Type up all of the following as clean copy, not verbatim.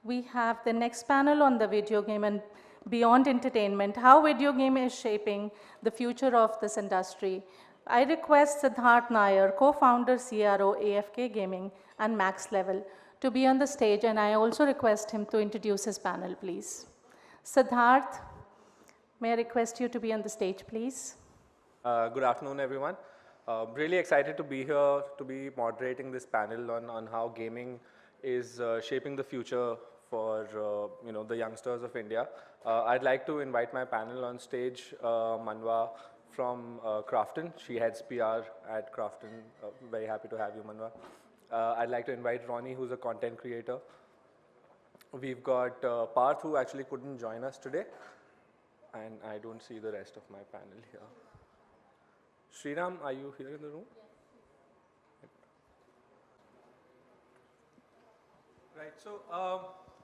we have the next panel on the video game and beyond entertainment, how video game is shaping the future of this industry. I request Siddharth Nayyar, co-founder, CRO, AFK Gaming and Max Level, to be on the stage, and I also request him to introduce his panel, please. Siddharth, may I request you to be on the stage, please? Good afternoon, everyone. Really excited to be here to be moderating this panel on how gaming is shaping the future for the youngsters of India. I'd like to invite my panel on stage, Manva from KRAFTON. She heads PR at KRAFTON. Very happy to have you, Manva. I'd like to invite Rony, who's a content creator. We've got Parth, who actually couldn't join us today, and I don't see the rest of my panel here. Sriram, are you here in the room? Right, so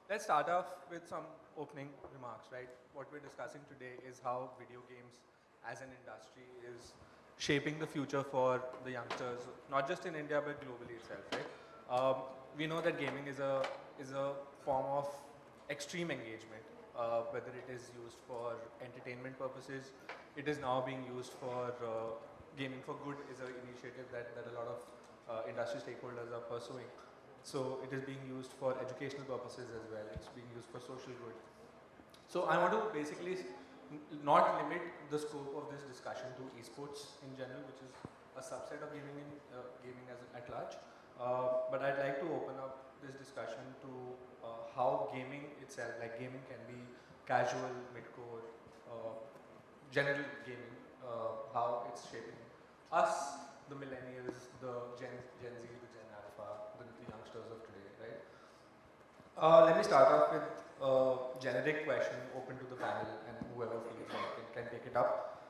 let's start off with some opening remarks, right? What we're discussing today is how video games as an industry is shaping the future for the youngsters, not just in India, but globally itself, right? We know that gaming is a form of extreme engagement, whether it is used for entertainment purposes. It is now being used for Gaming for Good is an initiative that a lot of industry stakeholders are pursuing. So it is being used for educational purposes as well. It's being used for social good. So I want to basically not limit the scope of this discussion to esports in general, which is a subset of gaming at large. But I'd like to open up this discussion to how gaming itself, like gaming can be casual, mid-core, general gaming, how it's shaping us, the millennials, the Gen Z, the Gen Alpha, the youngsters of today, right? Let me start off with a generic question open to the panel, and whoever feels like can take it up.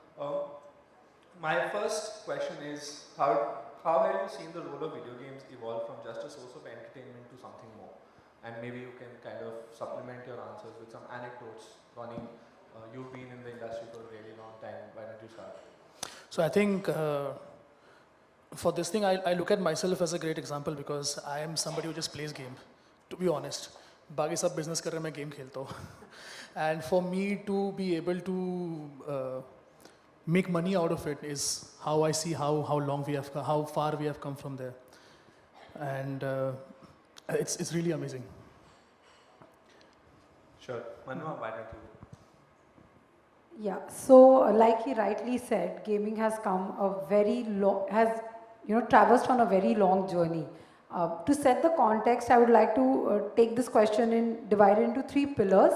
My first question is, how have you seen the role of video games evolve from just a source of entertainment to something more? And maybe you can kind of supplement your answers with some anecdotes. Rony, you've been in the industry for a really long time. Why don't you start? So I think for this thing, I look at myself as a great example because I am somebody who just plays game, to be honest. बाकी सब business कर रहे मैं game खेलता हूँ. And for me to be able to make money out of it is how I see how far we have come from there. And it's really amazing. Sure. Manva, why don't you? Yeah, so like he rightly said, gaming has come traversed on a very long journey. To set the context, I would like to take this question and divide it into 3 pillars.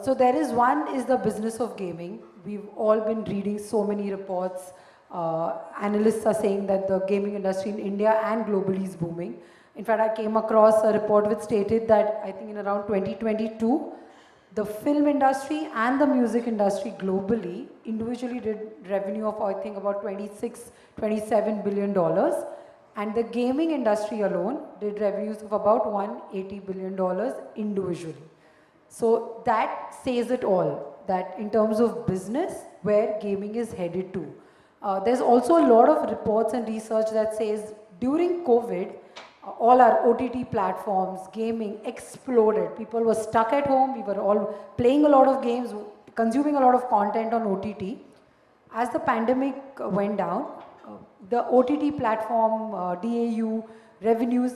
So there is one is the business of gaming. We've all been reading so many reports. Analysts are saying that the gaming industry in India and globally is booming. In fact, I came across a report which stated that I think in around 2022, the film industry and the music industry globally individually did revenue of I think about $27 billion, and the gaming industry alone did revenues of about $180 billion individually. So that says it all, that in terms of business, where gaming is headed to. There's also a lot of reports and research that says during COVID, all our OTT platforms, gaming exploded. People were stuck at home. We were all playing a lot of games, consuming a lot of content on OTT. As the pandemic went down, the OTT platform, DAU, revenues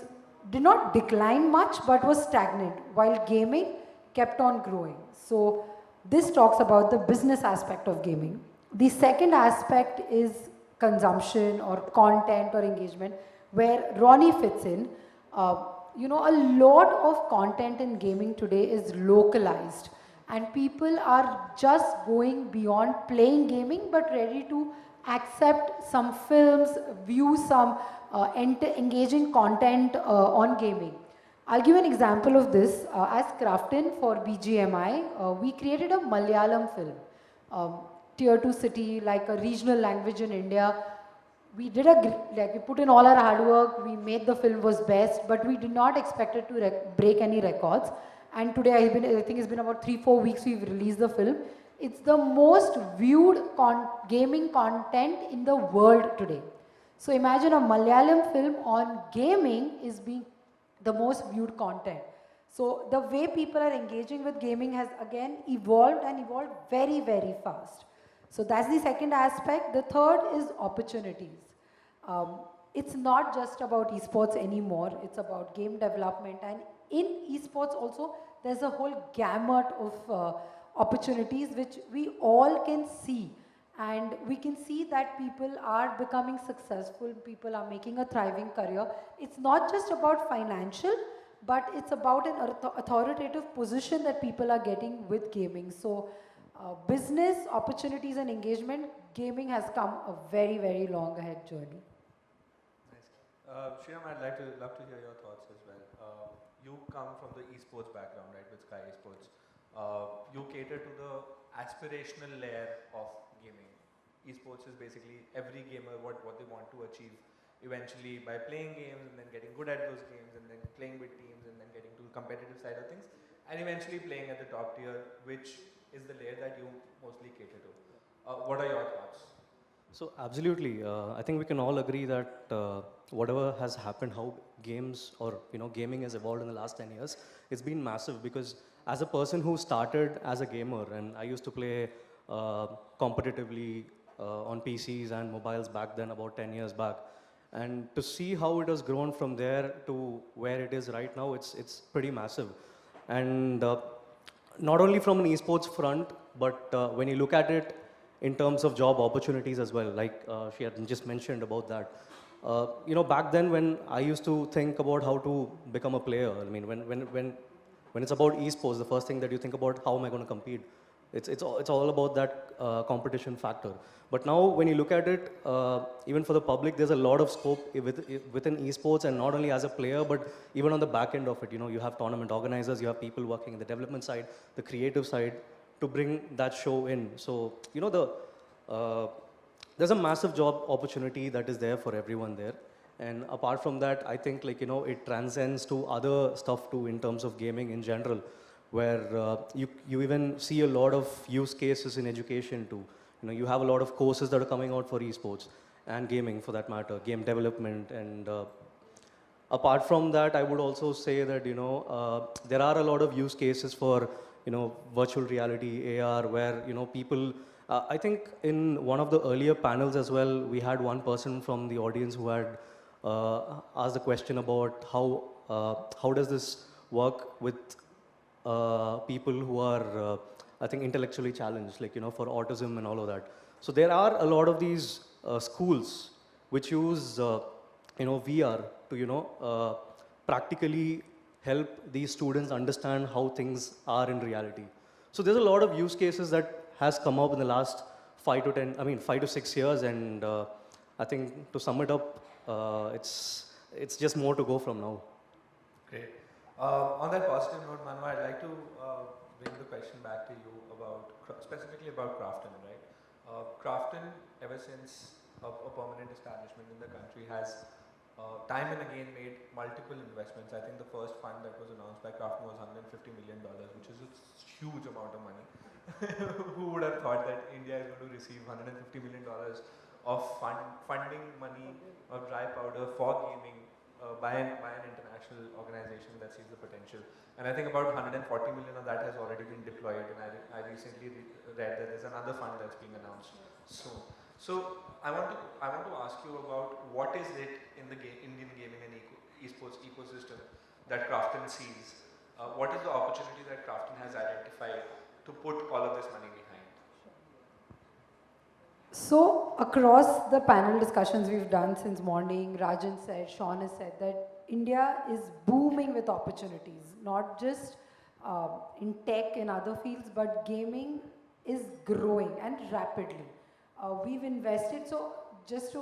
did not decline much, but was stagnant, while gaming kept on growing. So this talks about the business aspect of gaming. The second aspect is consumption or content or engagement, where Rony fits in. A lot of content in gaming today is localized, and people are just going beyond playing gaming, but ready to accept some films, view some engaging content on gaming. I'll give an example of this. As KRAFTON for BGMI, we created a Malayalam film, tier 2 city, like a regional language in India. We did we put in all our hard work, we made the film was best, but we did not expect it to break any records. And today, I think it's been about 3-4 weeks we've released the film. It's the most viewed gaming content in the world today. So imagine a Malayalam film on gaming is being the most viewed content. So the way people are engaging with gaming has again evolved and evolved very, very fast. So that's the second aspect. The third is opportunities. Um, it's not just about esports anymore, it's about game development. And in esports also, there's a whole gamut of opportunities which we all can see. And we can see that people are becoming successful, people are making a thriving career. It's not just about financial, but it's about an authoritative position that people are getting with gaming. So business, opportunities and engagement, gaming has come a very, very long ahead journey. Nice. Sriram, I'd love to hear your thoughts as well. You come from the esports background, right, with Sky Esports. You cater to the aspirational layer of gaming. Esports is basically every gamer what they want to achieve eventually by playing games and then getting good at those games and then playing with teams and then getting to the competitive side of things and eventually playing at the top tier, which is the layer that you mostly cater to. What are your thoughts? So absolutely, I think we can all agree that whatever has happened, how games or gaming has evolved in the last 10 years, it's been massive because as a person who started as a gamer and I used to play competitively on PCs and mobiles back then about 10 years back, and to see how it has grown from there to where it is right now, it's pretty massive. And not only from an esports front, but when you look at it in terms of job opportunities as well, like she had just mentioned about that. Back then when I used to think about how to become a player, I mean, when it's about esports, the first thing that you think about, how am I going to compete? It's all about that competition factor. But now when you look at it, even for the public, there's a lot of scope within esports, and not only as a player, but even on the back end of it. You have tournament organizers, you have people working in the development side, the creative side, to bring that show in. So, there's a massive job opportunity that is there for everyone there. And apart from that, I think it transcends to other stuff too in terms of gaming in general, where you even see a lot of use cases in education too. You have a lot of courses that are coming out for esports and gaming for that matter, game development. And apart from that, I would also say that there are a lot of use cases for virtual reality, AR, where people. I think in one of the earlier panels as well, we had one person from the audience who had asked the question about how does this work with people who are, I think, intellectually challenged, like, for autism and all of that. So there are a lot of these schools which use, VR to, practically help these students understand how things are in reality. So there's a lot of use cases that has come up in the last 5 to 6 years, and I think to sum it up, it's just more to go from now. Great. On that positive note, Manva, I'd like to bring the question back to you specifically about KRAFTON, right? KRAFTON, ever since a permanent establishment in the country, has time and again made multiple investments. I think the first fund that was announced by KRAFTON was $150 million, which is a huge amount of money. Who would have thought that India is going to receive $150 million of funding money or dry powder for gaming by an international organization that sees the potential? And I think about 140 million of that has already been deployed, and I recently read that there's another fund that's being announced soon. So I want to ask you about what is it in the Indian gaming and esports ecosystem that KRAFTON sees? What is the opportunity that KRAFTON has identified to put all of this money behind? So across the panel discussions we've done since morning, Rajan said, Sean has said that India is booming with opportunities, not just in tech and other fields, but gaming is growing and rapidly. We've invested, so just to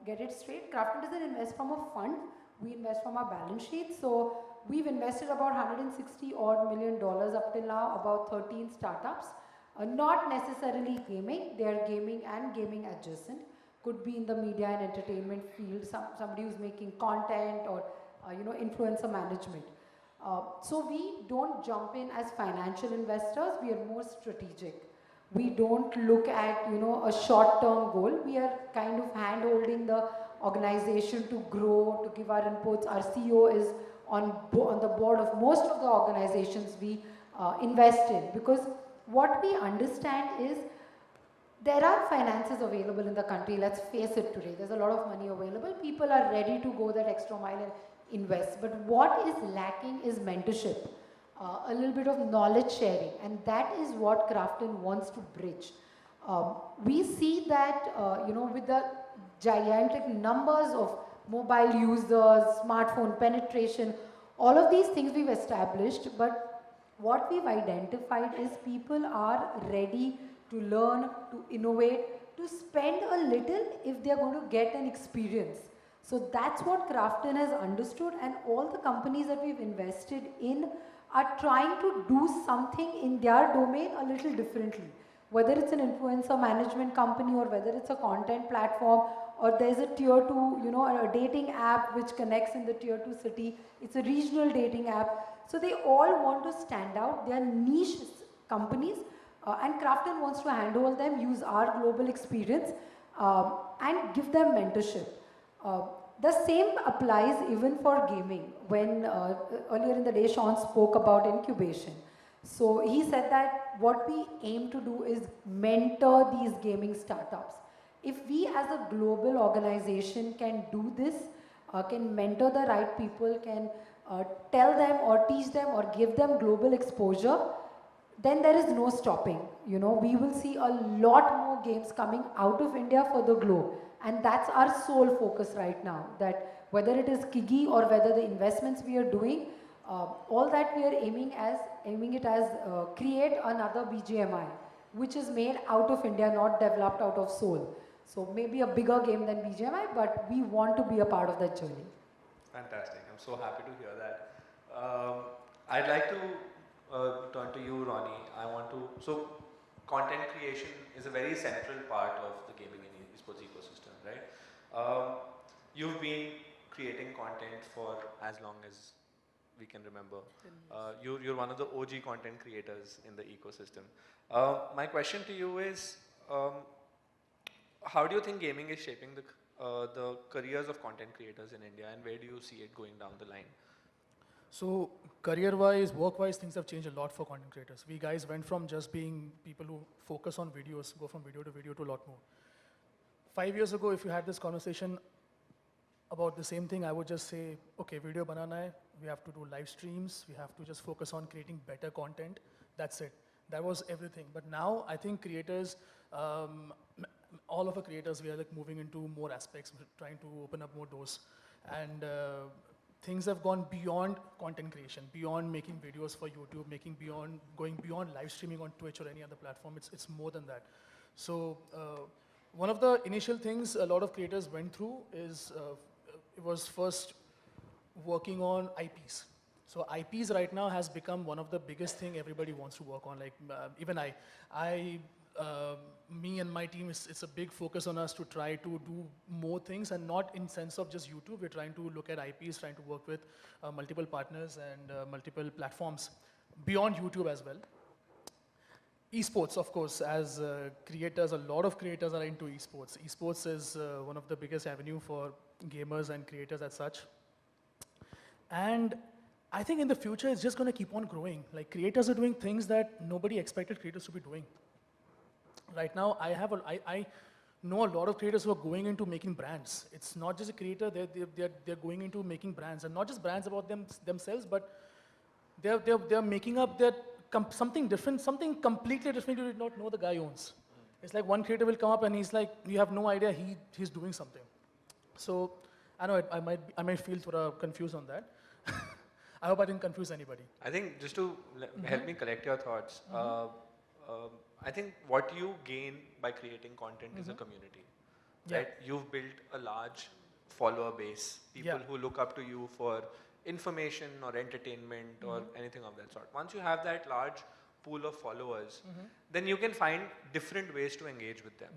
get it straight, KRAFTON doesn't invest from a fund, we invest from our balance sheet. So we've invested about $160 odd million up till now, about 13 startups. Not necessarily gaming, they are gaming and gaming adjacent. Could be in the media and entertainment field, somebody who's making content or influencer management. So we don't jump in as financial investors, we are more strategic. We don't look at a short-term goal. We are kind of hand-holding the organization to grow, to give our inputs. Our CEO is on the board of most of the organizations we invest in, because what we understand is there are finances available in the country, let's face it today, there's a lot of money available, people are ready to go that extra mile and invest, but what is lacking is mentorship, a little bit of knowledge sharing, and that is what KRAFTON wants to bridge. We see that, with the gigantic numbers of mobile users, smartphone penetration, all of these things we've established, but what we've identified is people are ready to learn, to innovate, to spend a little if they're going to get an experience. So that's what KRAFTON has understood, and all the companies that we've invested in are trying to do something in their domain a little differently. Whether it's an influencer management company or whether it's a content platform or there's a tier 2, a dating app which connects in the tier 2 city, it's a regional dating app. So they all want to stand out. They are niche companies, and KRAFTON wants to handhold them, use our global experience, and give them mentorship. The same applies even for gaming. When earlier in the day Sean spoke about incubation. So he said that what we aim to do is mentor these gaming startups. If we as a global organization can do this, can mentor the right people, can tell them or teach them or give them global exposure, then there is no stopping. We will see a lot more games coming out of India for the globe. And that's our sole focus right now, that whether it is Kigi or whether the investments we are doing, all that we are aiming it as create another BGMI, which is made out of India, not developed out of Seoul. So maybe a bigger game than BGMI, but we want to be a part of that journey. Fantastic. I'm so happy to hear that. I'd like to turn to you, Rony. So content creation is a very central part of the gaming and esports ecosystem, right? You've been creating content for as long as we can remember. You're one of the OG content creators in the ecosystem. My question to you is, how do you think gaming is shaping the careers of content creators in India, and where do you see it going down the line? So career-wise, work-wise, things have changed a lot for content creators. We guys went from just being people who focus on videos, go from video to a lot more. 5 years ago, if you had this conversation about the same thing, I would just say, okay, video banana hai, we have to do live streams, we have to just focus on creating better content, that's it. That was everything. But now, I think creators, all of our creators, we are like moving into more aspects, we're trying to open up more doors. And things have gone beyond content creation, beyond making videos for YouTube, going beyond live streaming on Twitch or any other platform. It's more than that. So one of the initial things a lot of creators went through is it was first working on IPs. So IPs right now has become one of the biggest thing everybody wants to work on. Like even me and my team, it's a big focus on us to try to do more things, and not in sense of just YouTube. We're trying to look at IPs, trying to work with multiple partners and multiple platforms beyond YouTube as well. Esports, of course, as creators, a lot of creators are into esports. Esports is one of the biggest avenue for gamers and creators as such. And I think in the future, it's just going to keep on growing. Like creators are doing things that nobody expected creators to be doing. Right now, I know a lot of creators who are going into making brands. It's not just a creator, they're going into making brands, and not just brands about themselves, but they're making up something different, something completely different you did not know the guy owns. It's like one creator will come up and he's like, you have no idea he's doing something. So I know I might feel confused on that. I hope I didn't confuse anybody. I think just to help me collect your thoughts, I think what you gain by creating content is a community, right? You've built a large follower base, people who look up to you for information or entertainment or anything of that sort. Once you have that large pool of followers, then you can find different ways to engage with them.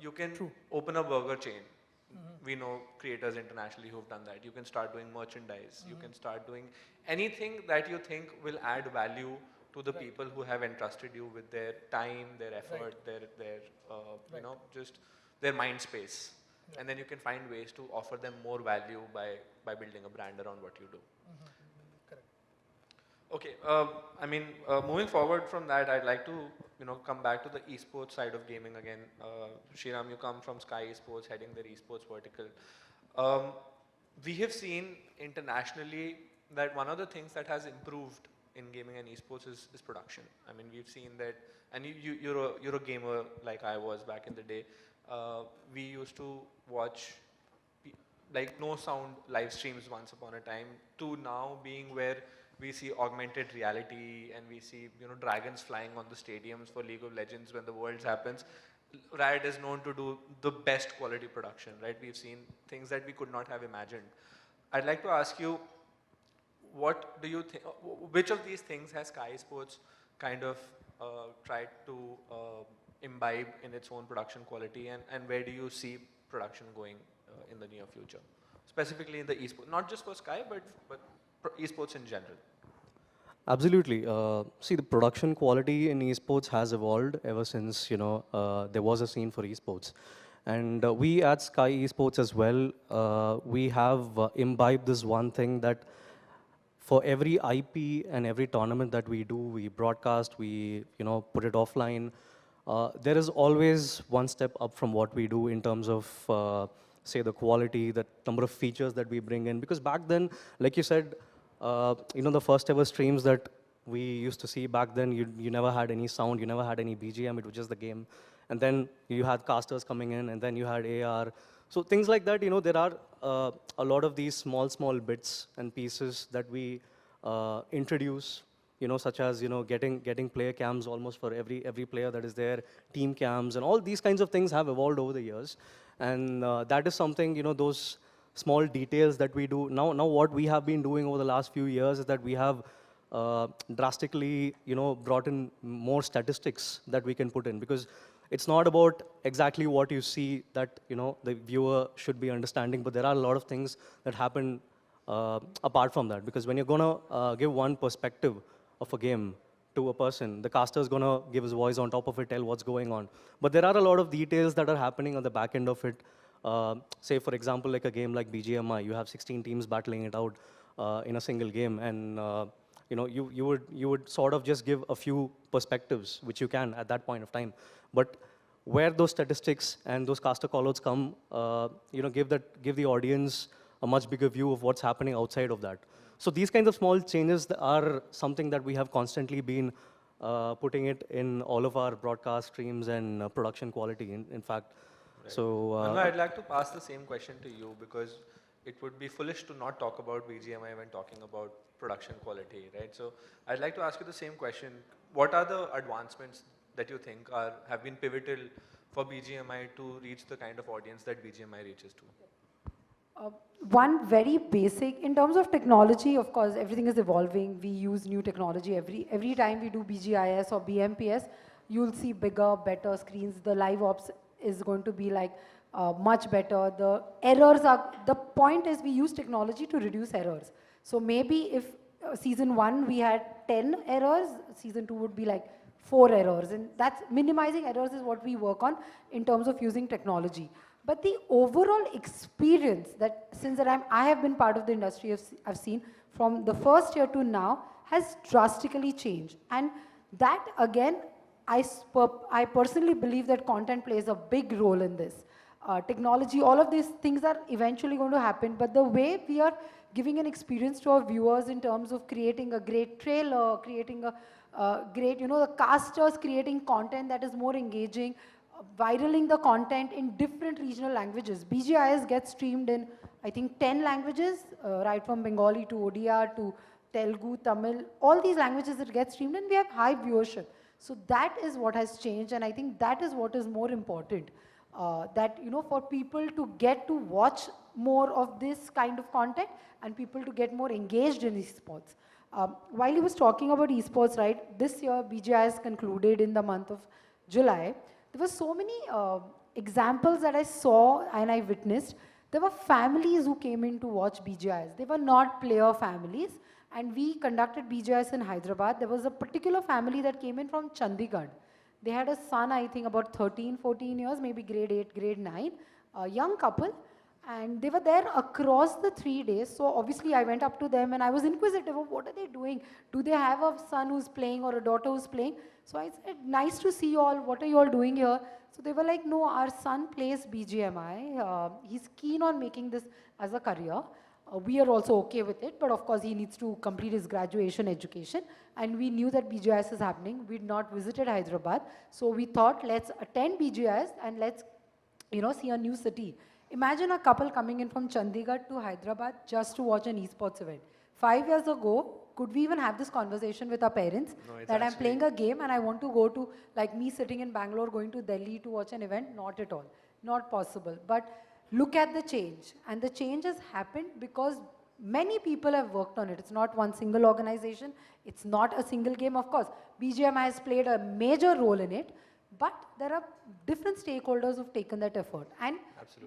You can open a burger chain. We know creators internationally who've done that. You can start doing merchandise. You can start doing anything that you think will add value to the people who have entrusted you with their time, their effort, just their mind space. And then you can find ways to offer them more value by building a brand around what you do. Okay, I mean, moving forward from that, I'd like to, come back to the esports side of gaming again. Sriram, you come from Sky Esports, heading their esports vertical. Um, we have seen internationally that one of the things that has improved in gaming and esports is production. I mean, we've seen that, and you're a gamer like I was back in the day. We used to watch like no sound live streams once upon a time to now being where we see augmented reality and we see dragons flying on the stadiums for League of Legends when the Worlds happens. Riot is known to do the best quality production, right? We've seen things that we could not have imagined. I'd like to ask you, what do you think, which of these things has Sky Sports kind of tried to imbibe in its own production quality, and where do you see production going in the near future? Specifically in the esports, not just for Sky, but esports in general. Absolutely. See, the production quality in esports has evolved ever since, there was a scene for esports. And we at Sky Esports as well, we have imbibed this one thing that for every IP and every tournament that we do, we broadcast, we, put it offline, there is always one step up from what we do in terms of, say, the quality, the number of features that we bring in. Because back then, like you said, the first ever streams that we used to see back then, you never had any sound, you never had any BGM, it was just the game. And then you had casters coming in, and then you had AR. So things like that, there are a lot of these small bits and pieces that we introduce, such as, getting player cams almost for every player that is there, team cams, and all these kinds of things have evolved over the years. And that is something, those small details that we do. Now what we have been doing over the last few years is that we have drastically, brought in more statistics that we can put in, because it's not about exactly what you see that, the viewer should be understanding, but there are a lot of things that happen apart from that. Because when you're gonna give one perspective of a game to a person, the caster is gonna give his voice on top of it, tell what's going on. But there are a lot of details that are happening on the back end of it. Say, for example, like a game like BGMI, you have 16 teams battling it out in a single game, and you would sort of just give a few perspectives, which you can at that point of time. But where those statistics and those caster callouts come, give the audience a much bigger view of what's happening outside of that. So these kinds of small changes are something that we have constantly been putting it in all of our broadcast streams and production quality, in fact. Right. So Manva, I'd like to pass the same question to you, because it would be foolish to not talk about BGMI when talking about production quality, right? So I'd like to ask you the same question. What are the advancements that you think have been pivotal for BGMI to reach the kind of audience that BGMI reaches to? One very basic, in terms of technology, of course, everything is evolving. We use new technology every time we do BGIS or BMPS, you'll see bigger, better screens. The live ops is going to be like much better. The errors the point is we use technology to reduce errors. So maybe if season 1 we had 10 errors, season 2 would be like 4 errors. And that's minimizing errors is what we work on in terms of using technology. But the overall experience that since that I have been part of the industry, I've seen from the first year to now has drastically changed. And that again, I personally believe that content plays a big role in this. Technology, all of these things are eventually going to happen, but the way we are giving an experience to our viewers in terms of creating a great trailer, creating a great, the casters creating content that is more engaging, viraling the content in different regional languages. BGIS gets streamed in, I think, 10 languages, right from Bengali to Odia to Telugu, Tamil, all these languages that get streamed, and we have high viewership. So that is what has changed, and I think that is what is more important. That, for people to get to watch more of this kind of content and people to get more engaged in esports. While he was talking about esports, right, this year BGIS concluded in the month of July. There were so many examples that I saw and I witnessed. There were families who came in to watch BGIS. They were not player families. And we conducted BGIS in Hyderabad. There was a particular family that came in from Chandigarh. They had a son, I think, about 13, 14 years, maybe grade 8, grade 9, a young couple. And they were there across the 3 days. So obviously I went up to them and I was inquisitive of what are they doing? Do they have a son who's playing or a daughter who's playing? So I said, nice to see you all. What are you all doing here? So they were like, no, our son plays BGMI. He's keen on making this as a career. We are also okay with it, but of course he needs to complete his graduation education. And we knew that BGIS is happening. We'd not visited Hyderabad. So we thought, let's attend BGIS and let's, see a new city. Imagine a couple coming in from Chandigarh to Hyderabad just to watch an esports event. 5 years ago, could we even have this conversation with our parents that I'm playing a game and I want to go to, like me sitting in Bangalore, going to Delhi to watch an event? Not at all. Not possible. But look at the change. And the change has happened because many people have worked on it. It's not one single organization. It's not a single game. Of course, BGMI has played a major role in it. But there are different stakeholders who've taken that effort. And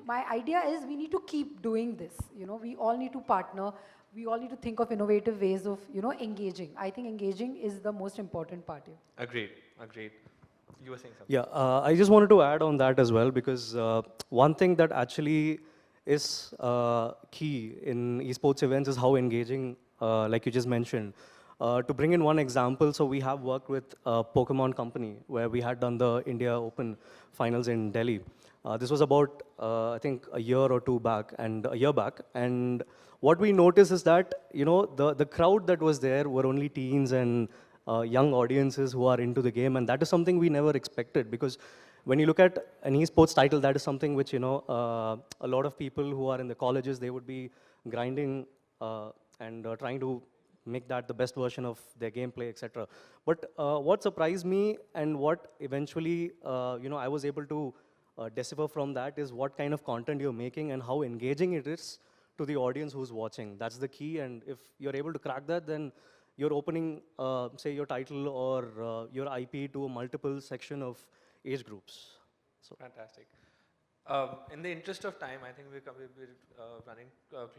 my idea is we need to keep doing this. We all need to partner. We all need to think of innovative ways of, engaging. I think engaging is the most important part here. Agreed. You were saying something. Yeah, I just wanted to add on that as well because one thing that actually is key in esports events is how engaging, like you just mentioned. To bring in one example, so we have worked with a Pokemon company where we had done the India Open finals in Delhi. This was about, I think, a year back. And what we noticed is that, the crowd that was there were only teens and young audiences who are into the game. And that is something we never expected because when you look at an esports title, that is something which, a lot of people who are in the colleges, they would be grinding and trying to make that the best version of their gameplay, etc. But what surprised me and what eventually, I was able to decipher from that is what kind of content you're making and how engaging it is to the audience who's watching. That's the key, and if you're able to crack that, then you're opening, say, your title or your IP to a multiple section of age groups. So. Fantastic. In the interest of time, I think we're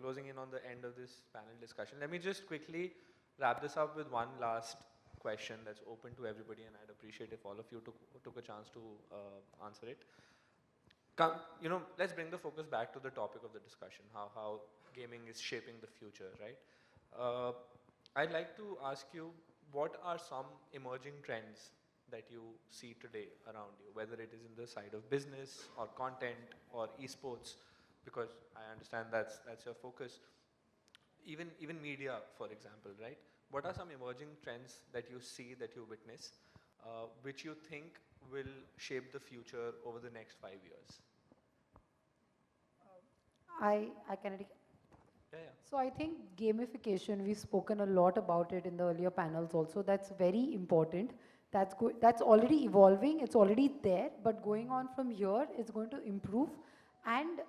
closing in on the end of this panel discussion. Let me just quickly wrap this up with one last question that's open to everybody, and I'd appreciate if all of you took a chance to answer it. Let's bring the focus back to the topic of the discussion, how gaming is shaping the future, right? I'd like to ask you, what are some emerging trends that you see today around you, whether it is in the side of business or content or esports, because I understand that's your focus. Even media, for example, right? What are some emerging trends that you see, that you witness, which you think will shape the future over the next 5 years? I can. Yeah. So I think gamification, we've spoken a lot about it in the earlier panels also. That's very important. That's already evolving. It's already there. But going on from here, it's going to improve and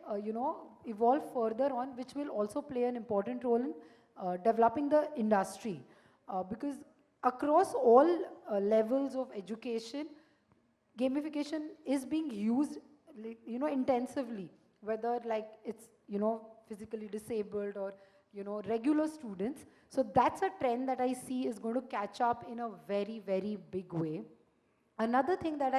evolve further on, which will also play an important role in developing the industry. Because across all levels of education, gamification is being used, intensively. Whether like it's physically disabled or regular students. So that's a trend that I see is going to catch up in a very, very big way. Another thing that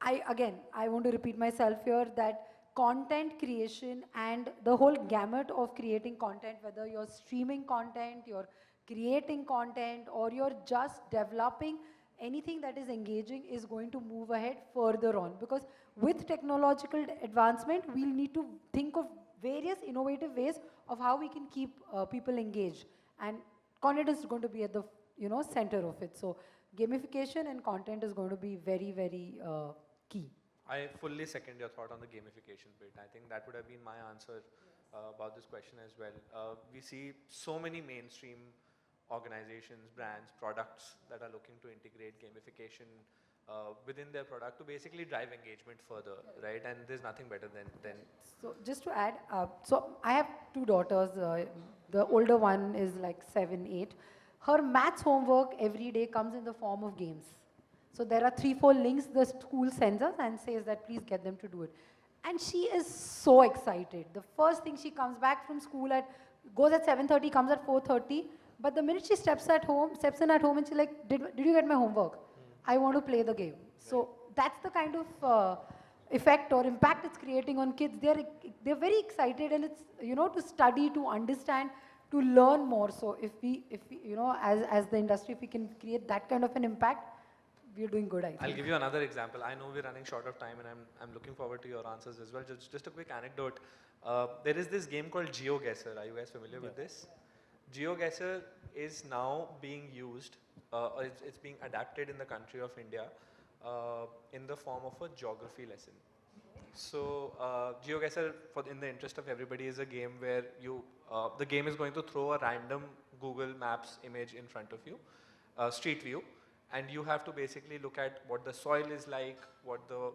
I want to repeat myself here, that content creation and the whole gamut of creating content, whether you're streaming content, you're creating content, or you're just developing anything that is engaging, is going to move ahead further on. Because with technological advancement, we'll need to think of various innovative ways of how we can keep people engaged. And content is going to be at the center of it. So gamification and content is going to be very, very key. I fully second your thought on the gamification bit. I think that would have been my answer about this question as well. We see so many mainstream organizations, brands, products that are looking to integrate gamification within their product to basically drive engagement further, right? And there's nothing better than. So just to add, so I have 2 daughters. The older one is like 7, 8. Her maths homework every day comes in the form of games. So there are 3, 4 links the school sends us and says that please get them to do it. And she is so excited. The first thing, she comes back from school goes at 7:30, comes at 4:30. But the minute she steps in at home and she's like, did you get my homework? I want to play the game. So that's the kind of effect or impact it's creating on kids, they're very excited, and it's, you know, to study, to understand, to learn more. So if we you know, as the industry, if we can create that kind of an impact, we're doing good, I think. I'll give you another example. I know we're running short of time, and I'm looking forward to your answers as well. Just a quick anecdote. There is this game called GeoGuessr. Are you guys familiar with this? GeoGuessr is now being used, or it's being adapted in the country of India in the form of a geography lesson. So GeoGuessr, in the interest of everybody, is a game where the game is going to throw a random Google Maps image in front of you, street view, and you have to basically look at what the soil is like, what the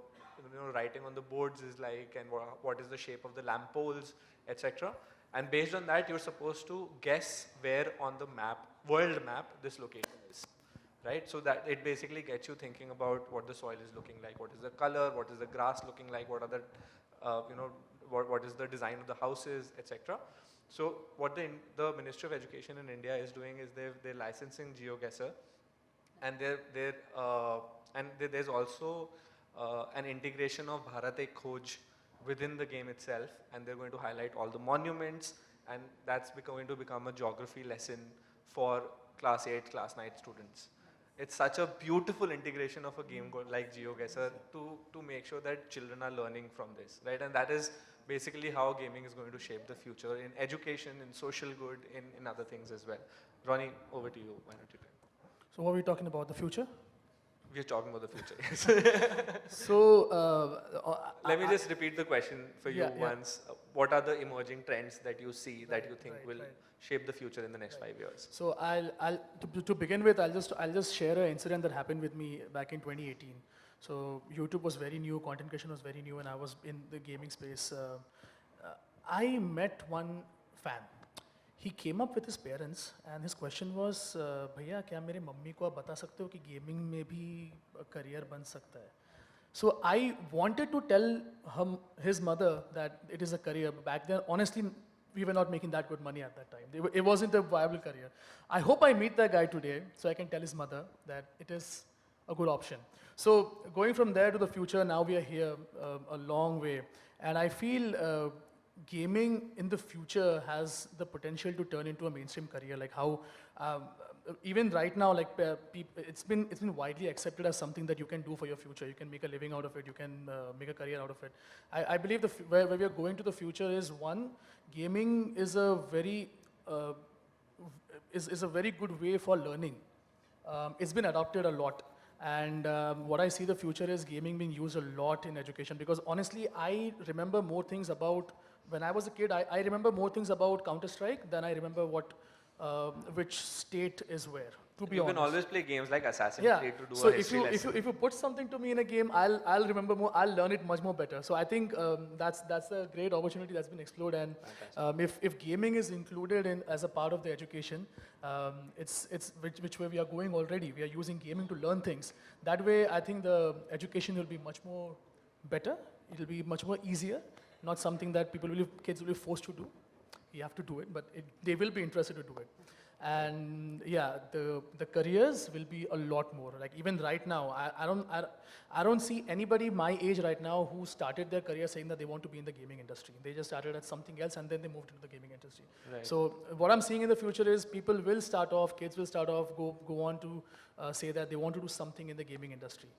writing on the boards is like, and what is the shape of the lamp poles, etc. And based on that, you're supposed to guess where on the map, world map, this location is. Right? So that it basically gets you thinking about what the soil is looking like, what is the color, what is the grass looking like, what are the, what is the design of the houses, etc. So what the Ministry of Education in India is doing is they're licensing GeoGuessr, and there's also an integration of Bharat Ek Khoj within the game itself, and they're going to highlight all the monuments, and that's going to become a geography lesson for class 8, class 9 students. It's such a beautiful integration of a game like GeoGuessr to make sure that children are learning from this, right? And that is basically how gaming is going to shape the future in education, in social good, in other things as well. Rony, over to you. Why don't you tell? So what are we talking about, the future? We're talking about the future. So Let me just repeat the question for you Yeah. once. What are the emerging trends that you see that you think will shape the future in the next 5 years? So to begin with, I'll just share an incident that happened with me back in 2018. So YouTube was very new, content creation was very new, and I was in the gaming space. I met one fan. He came up with his parents, and his question was, भैया क्या मेरे mummy को आप बता सकते हो कि gaming में भी career बन सकता है? So I wanted to tell his mother that it is a career. Back then, honestly, we were not making that good money at that time. It wasn't a viable career. I hope I meet that guy today so I can tell his mother that it is a good option. So going from there to the future, now we are here a long way. And I feel gaming in the future has the potential to turn into a mainstream career. Like how, even right now, like it's been widely accepted as something that you can do for your future. You can make a living out of it. You can make a career out of it. I believe where we are going to the future is, one, gaming is a very is a very good way for learning. It's been adopted a lot. And what I see the future is gaming being used a lot in education, because honestly, I remember more things about, when I was a kid, I remember more things about Counter-Strike than I remember which state is where, to be honest. You can always play games like Assassin's Creed to do so a history lesson. if you put something to me in a game, I'll remember more, I'll learn it much more better. So I think that's a great opportunity that's been explored, and if gaming is included as a part of the education, it's which way we are going already. We are using gaming to learn things. That way, I think the education will be much more better. It'll be much more easier, not something that kids will be forced to do. You have to do it, but they will be interested to do it. And yeah, the careers will be a lot more. Like even right now, I don't see anybody my age right now who started their career saying that they want to be in the gaming industry. They just started at something else and then they moved into the gaming industry. Right. So what I'm seeing in the future is people will start off, kids will start off, go on to say that they want to do something in the gaming industry.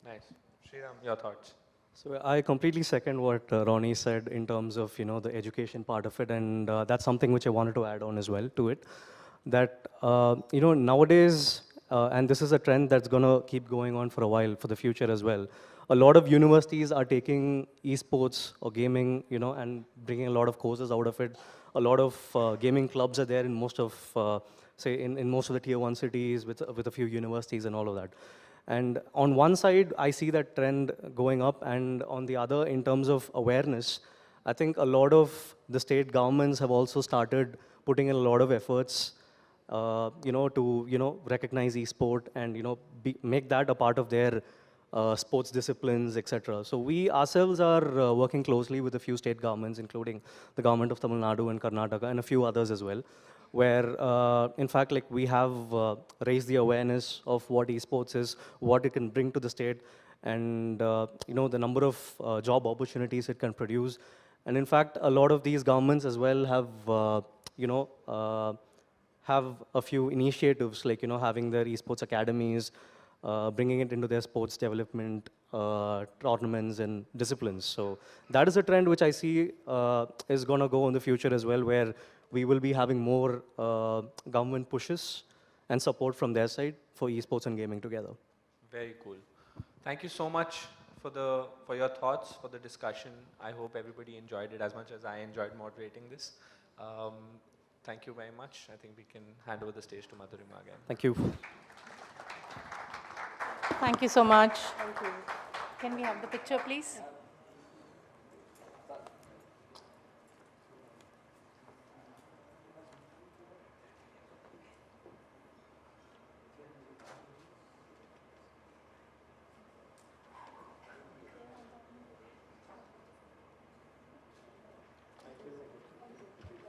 Nice. Sriram, your thoughts? So I completely second what Rony said in terms of the education part of it, and that's something which I wanted to add on as well to it. That nowadays, and this is a trend that's going to keep going on for a while for the future as well. A lot of universities are taking esports or gaming, and bringing a lot of courses out of it. A lot of gaming clubs are there in most of, say, in most of the tier 1 cities with a few universities and all of that. And on one side, I see that trend going up, and on the other, in terms of awareness, I think a lot of the state governments have also started putting in a lot of efforts, to recognize esport and make that a part of their sports disciplines, etc. So we ourselves are working closely with a few state governments, including the government of Tamil Nadu and Karnataka, and a few others as well, where in fact like we have raised the awareness of what esports is, what it can bring to the state, and the number of job opportunities it can produce. And in fact, a lot of these governments as well have have a few initiatives like having their esports academies, bringing it into their sports development tournaments and disciplines. So that is a trend which I see is going to go in the future as well, where we will be having more government pushes and support from their side for esports and gaming together. Very cool. Thank you so much for your thoughts, for the discussion. I hope everybody enjoyed it as much as I enjoyed moderating this. Thank you very much. I think we can hand over the stage to Madhurima again. Thank you. Thank you so much. Thank you. Can we have the picture, please?